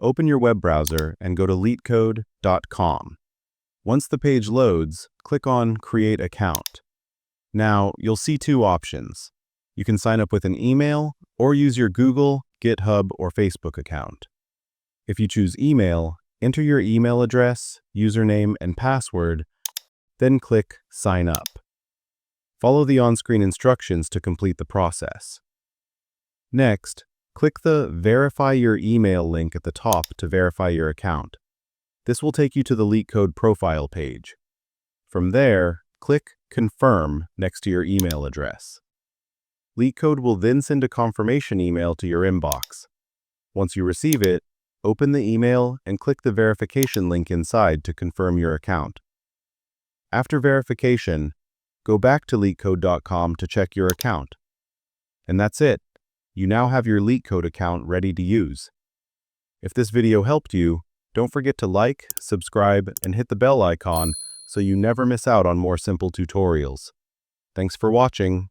open your web browser and go to LeetCode.com. Once the page loads, click on Create Account. Now, you'll see two options. You can sign up with an email or use your Google, GitHub, or Facebook account. If you choose email, enter your email address, username, and password, then click Sign Up. Follow the on-screen instructions to complete the process. Next, click the Verify Your Email link at the top to verify your account. This will take you to the LeetCode profile page. From there, click Confirm next to your email address. LeetCode will then send a confirmation email to your inbox. Once you receive it, open the email and click the verification link inside to confirm your account. After verification, go back to LeetCode.com to check your account. And that's it. You now have your LeetCode account ready to use. If this video helped you, don't forget to like, subscribe, and hit the bell icon so you never miss out on more simple tutorials. Thanks for watching.